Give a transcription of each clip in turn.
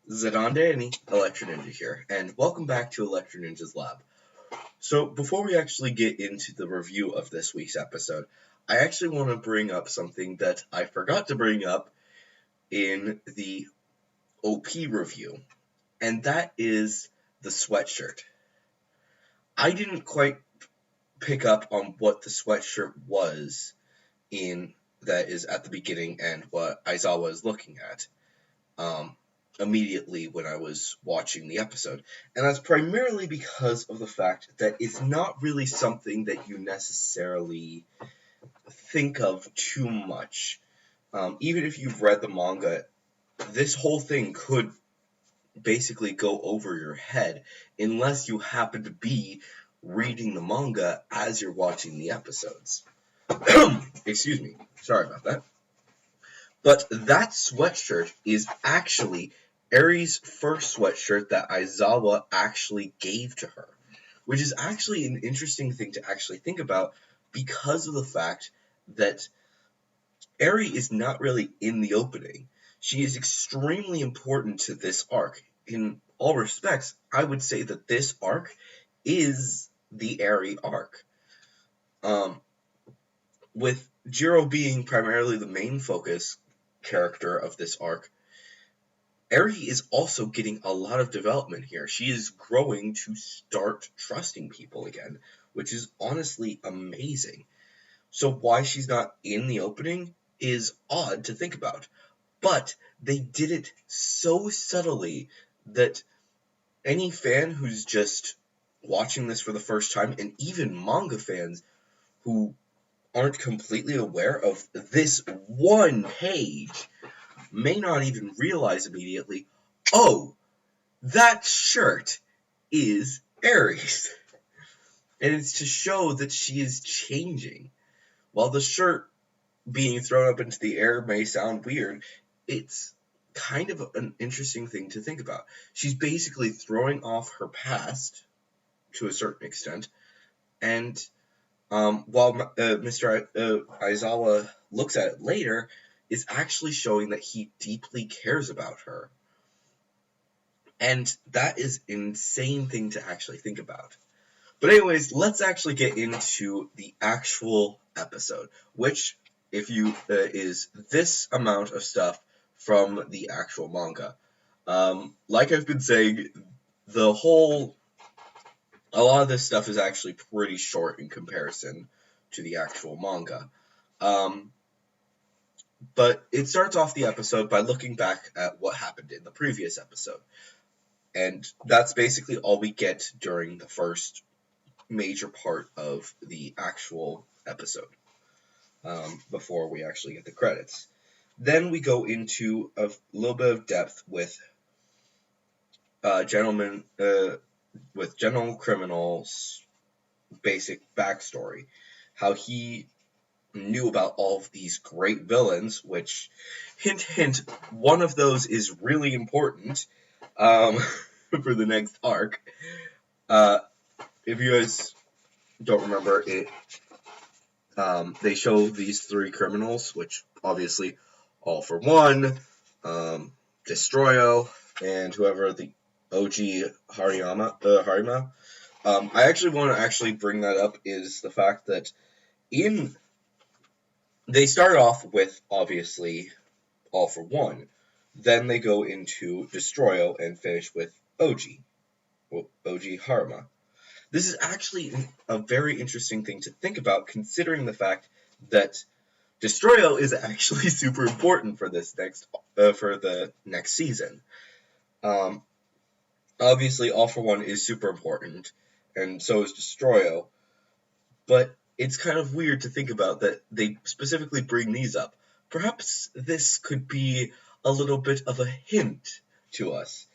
Zadandani, Electro Ninja here, and welcome back to Electro Ninja's Lab. So, before we actually get into the review of this week's episode, I actually want to bring up something that I forgot to bring up in the OP review, and that is the sweatshirt. I didn't quite pick up on what the sweatshirt was that is at the beginning and what Aizawa is looking at. Immediately when I was watching the episode. And that's primarily because of the fact that it's not really something that you necessarily think of too much. Even if you've read the manga, this whole thing could basically go over your head unless you happen to be reading the manga as you're watching the episodes. Excuse me. Sorry about that. But that sweatshirt is actually Eri's first sweatshirt that Aizawa actually gave to her, which is actually an interesting thing to actually think about because of the fact that Eri is not really in the opening. She is extremely important to this arc. In all respects, I would say that this arc is the Eri arc. With Jiro being primarily the main focus character of this arc, Eri is also getting a lot of development here. She is growing to start trusting people again, which is honestly amazing. So why she's not in the opening is odd to think about. But they did it so subtly that any fan who's just watching this for the first time, and even manga fans who aren't completely aware of this one page, may not even realize immediately, oh, that shirt is Aries. And it's to show that she is changing. While the shirt being thrown up into the air may sound weird, it's kind of an interesting thing to think about. She's basically throwing off her past to a certain extent, and while Mr. Aizawa looks at it later, is actually showing that he deeply cares about her. And that is an insane thing to actually think about. But anyways, let's actually get into the actual episode, which, if you is this amount of stuff from the actual manga. Like I've been saying, a lot of this stuff is actually pretty short in comparison to the actual manga. But it starts off the episode by looking back at what happened in the previous episode. And that's basically all we get during the first major part of the actual episode, before we actually get the credits. Then we go into a little bit of depth with General Criminal's basic backstory, how he knew about all of these great villains, which, hint, hint, one of those is really important for the next arc. If you guys don't remember it, they show these three criminals, which obviously All for One, Destroyo, and whoever the OG Harima. I actually want to actually bring that up is the fact that they start off with, obviously, All for One. Then they go into Destroyo and finish with OG Harima. This is actually a very interesting thing to think about, considering the fact that Destroyo is actually super important for the next season. Obviously, All for One is super important, and so is Destroyo. But it's kind of weird to think about that they specifically bring these up. Perhaps this could be a little bit of a hint to us.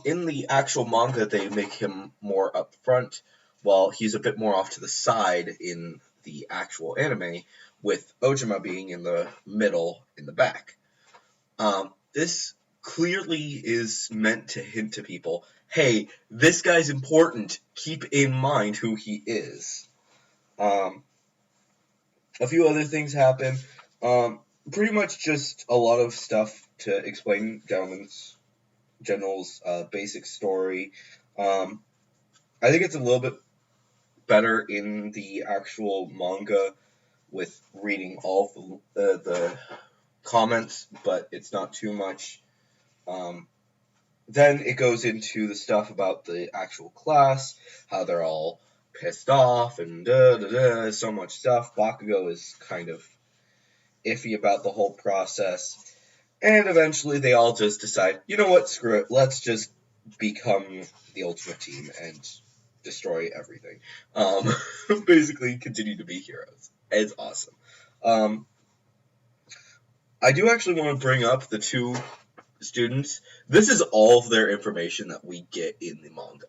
In the actual manga, they make him more upfront, while he's a bit more off to the side in the actual anime, with Ojima being in the middle, in the back. This clearly is meant to hint to people, hey, this guy's important, keep in mind who he is. A few other things happen. Pretty much just a lot of stuff to explain Gentleman's General's basic story. I think it's a little bit better in the actual manga with reading all the comments, but it's not too much. Then it goes into the stuff about the actual class, how they're all pissed off and so much stuff. Bakugo is kind of iffy about the whole process. And eventually they all just decide, you know what, screw it, let's just become the ultimate team and destroy everything. Basically continue to be heroes. It's awesome. I do actually want to bring up the two students. This is all of their information that we get in the manga.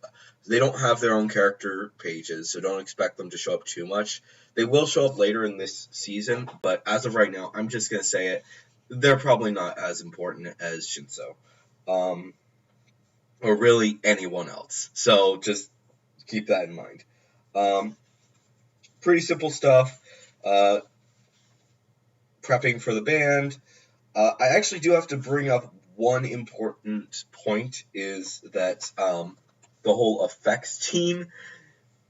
They don't have their own character pages, so don't expect them to show up too much. They will show up later in this season, but as of right now, I'm just going to say it. They're probably not as important as Shinso. Or really anyone else. So just keep that in mind. Pretty simple stuff. Prepping for the band. I actually do have to bring up one important point is that the whole effects team.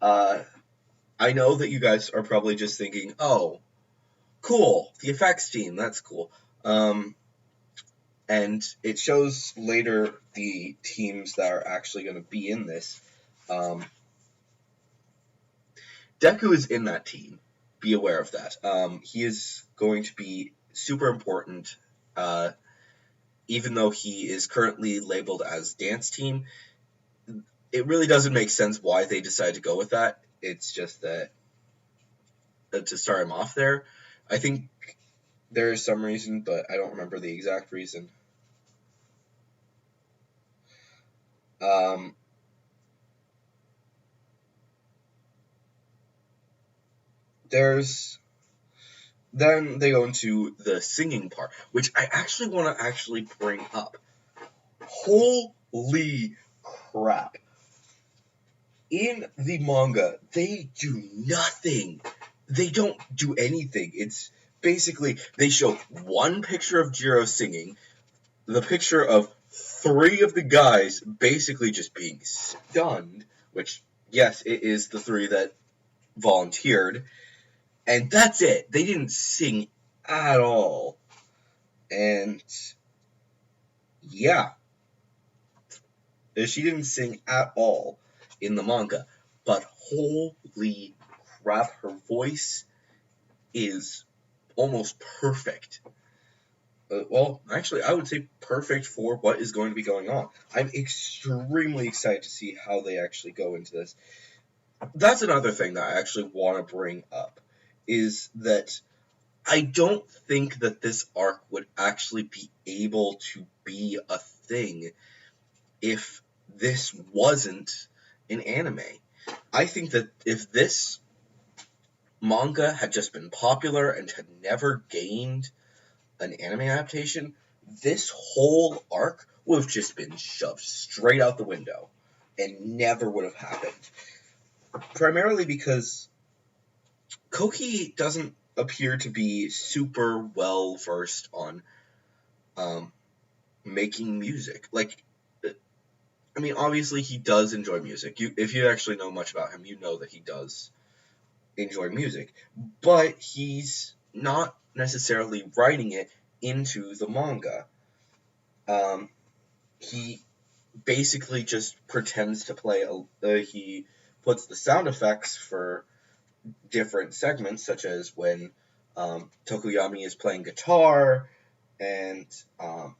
I know that you guys are probably just thinking, oh, cool, the effects team, that's cool. And it shows later the teams that are actually going to be in this. Deku is in that team. Be aware of that. He is going to be super important. Even though he is currently labeled as dance team, it really doesn't make sense why they decided to go with that. It's just that to start him off there. I think there is some reason, but I don't remember the exact reason. Then they go into the singing part, which I actually want to actually bring up. Holy crap. In the manga, they do nothing. They don't do anything. It's basically, they show one picture of Jiro singing, the picture of 3 of the guys basically just being stunned, which, yes, it is the 3 that volunteered, and that's it. They didn't sing at all. And, yeah, she didn't sing at all in the manga, but holy crap, her voice is almost perfect. Well, actually, I would say perfect for what is going to be going on. I'm extremely excited to see how they actually go into this. That's another thing that I actually want to bring up, is that I don't think that this arc would actually be able to be a thing if this wasn't an anime. I think that if this manga had just been popular and had never gained an anime adaptation, this whole arc would have just been shoved straight out the window and never would have happened. Primarily because Koki doesn't appear to be super well versed on making music. Like, I mean, obviously he does enjoy music. If you actually know much about him, you know that he does enjoy music. But he's not necessarily writing it into the manga. He basically just pretends to play. He puts the sound effects for different segments, such as when Tokuyami is playing guitar and a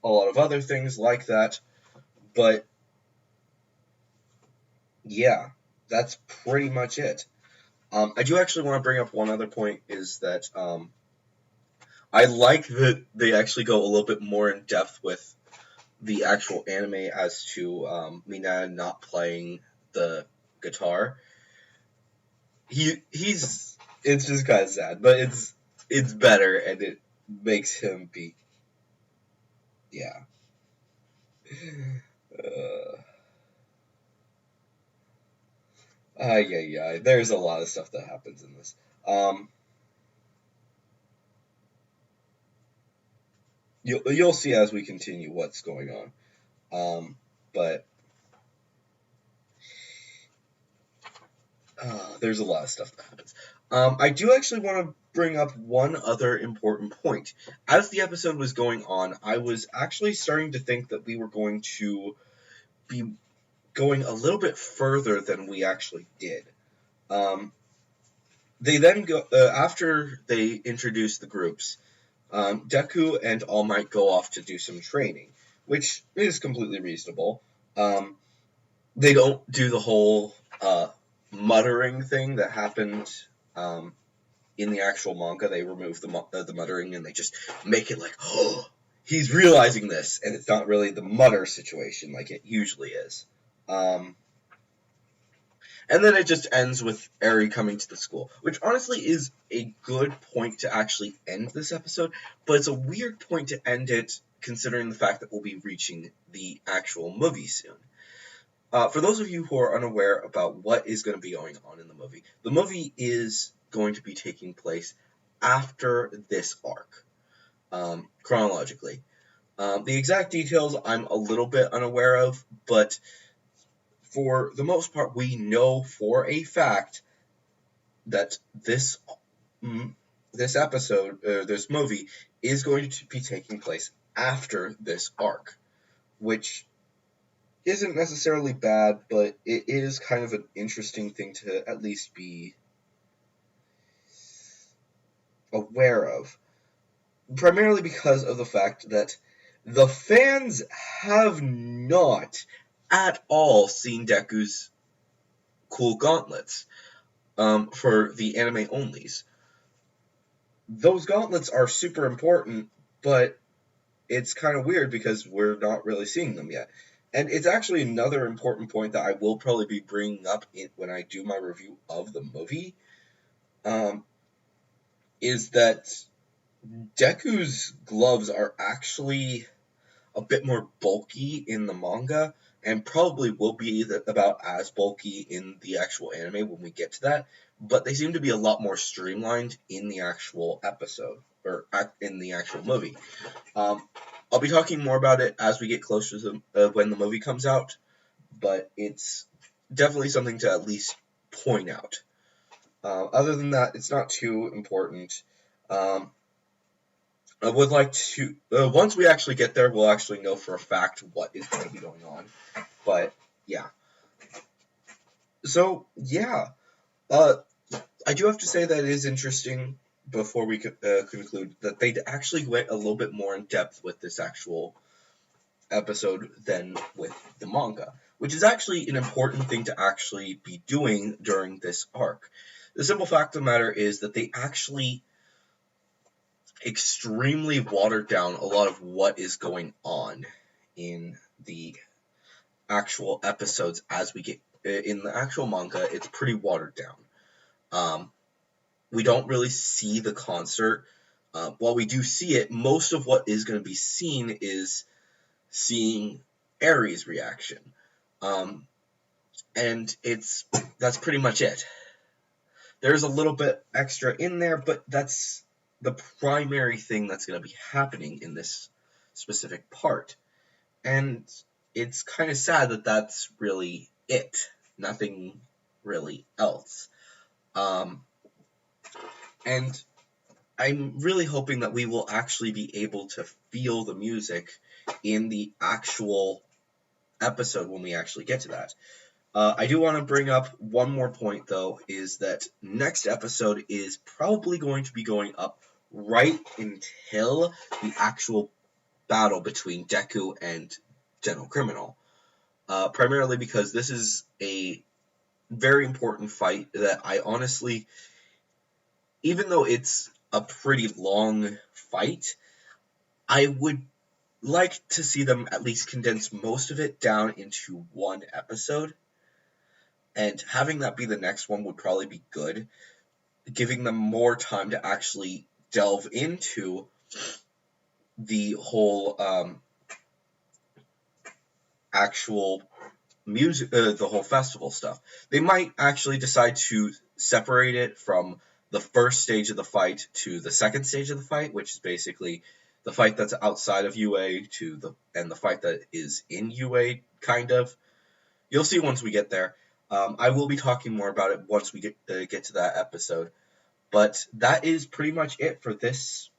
lot of other things like that. But yeah, that's pretty much it. I do actually want to bring up one other point, is that I like that they actually go a little bit more in depth with the actual anime as to Mina not playing the guitar. It's just kind of sad, but it's better and it makes him be, yeah. Yeah. There's a lot of stuff that happens in this. You'll see as we continue what's going on. But there's a lot of stuff that happens. I do actually want to bring up one other important point. As the episode was going on, I was actually starting to think that we were going to be going a little bit further than we actually did. They then go after they introduce the groups. Deku and All Might go off to do some training, which is completely reasonable. They don't do the whole muttering thing that happened in the actual manga. They remove the muttering and they just make it like, oh, he's realizing this, and it's not really the mutter situation like it usually is. And then it just ends with Eri coming to the school, which honestly is a good point to actually end this episode, but it's a weird point to end it considering the fact that we'll be reaching the actual movie soon. For those of you who are unaware about what is going to be going on in the movie is going to be taking place after this arc, chronologically. The exact details I'm a little bit unaware of, but for the most part, we know for a fact that this episode, this movie, is going to be taking place after this arc, which isn't necessarily bad, but it is kind of an interesting thing to at least be aware of. Primarily because of the fact that the fans have not at all seen Deku's cool gauntlets for the anime onlys. Those gauntlets are super important, but it's kind of weird because we're not really seeing them yet. And it's actually another important point that I will probably be bringing up when I do my review of the movie, is that Deku's gloves are actually a bit more bulky in the manga, and probably will be about as bulky in the actual anime when we get to that, but they seem to be a lot more streamlined in the actual episode, or in the actual movie. I'll be talking more about it as we get closer to when the movie comes out, but it's definitely something to at least point out. Other than that, it's not too important. I would like to, once we actually get there, we'll actually know for a fact what is going to be going on. But, yeah. So, yeah. I do have to say that it is interesting, before we conclude, that they actually went a little bit more in depth with this actual episode than with the manga, which is actually an important thing to actually be doing during this arc. The simple fact of the matter is that they actually extremely watered down a lot of what is going on in the actual episodes as we get in the actual manga. It's pretty watered down. We don't really see the concert. While we do see it, most of what is going to be seen is seeing Eri's reaction. And that's pretty much it. There's a little bit extra in there, but that's the primary thing that's going to be happening in this specific part. And it's kind of sad that that's really it. Nothing really else. And I'm really hoping that we will actually be able to feel the music in the actual episode when we actually get to that. I do want to bring up one more point, though, is that next episode is probably going to be going up right until the actual battle between Deku and General Criminal. Primarily because this is a very important fight that I honestly, even though it's a pretty long fight, I would like to see them at least condense most of it down into one episode. And having that be the next one would probably be good, giving them more time to actually delve into the whole actual music, the whole festival stuff. They might actually decide to separate it from the first stage of the fight to the second stage of the fight, which is basically the fight that's outside of UA and the fight that is in UA, kind of. You'll see once we get there. I will be talking more about it once we get to that episode. But that is pretty much it for this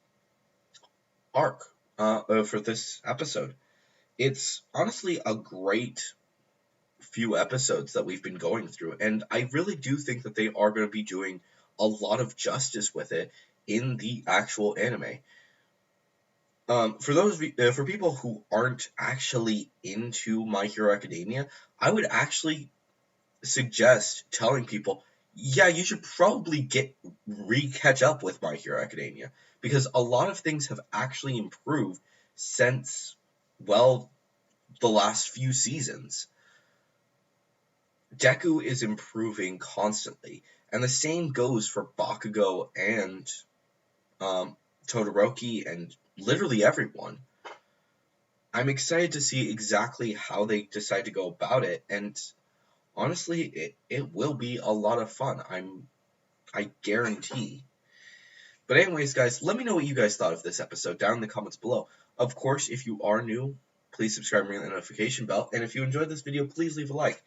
arc, for this episode. It's honestly a great few episodes that we've been going through, and I really do think that they are going to be doing a lot of justice with it in the actual anime. For people who aren't actually into My Hero Academia, I would actually suggest telling people, yeah, you should probably catch up with My Hero Academia, because a lot of things have actually improved since, well, the last few seasons. Deku is improving constantly, and the same goes for Bakugo and Todoroki and literally everyone. I'm excited to see exactly how they decide to go about it, and honestly, it will be a lot of fun. I guarantee. But anyways, guys, let me know what you guys thought of this episode down in the comments below. Of course, if you are new, please subscribe and ring the notification bell. And if you enjoyed this video, please leave a like.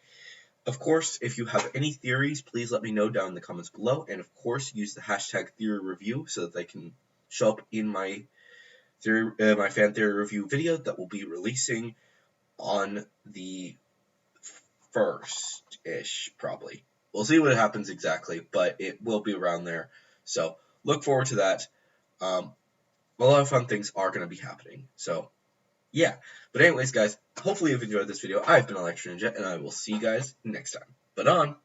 Of course, if you have any theories, please let me know down in the comments below. And of course, use the hashtag theory review so that they can show up in my fan theory review video that will be releasing on the 1st-ish, probably. We'll see what happens exactly, but it will be around there. So look forward to that. A lot of fun things are going to be happening. So yeah. But anyways, guys, hopefully you've enjoyed this video. I've been Electro Ninja, and I will see you guys next time. But on.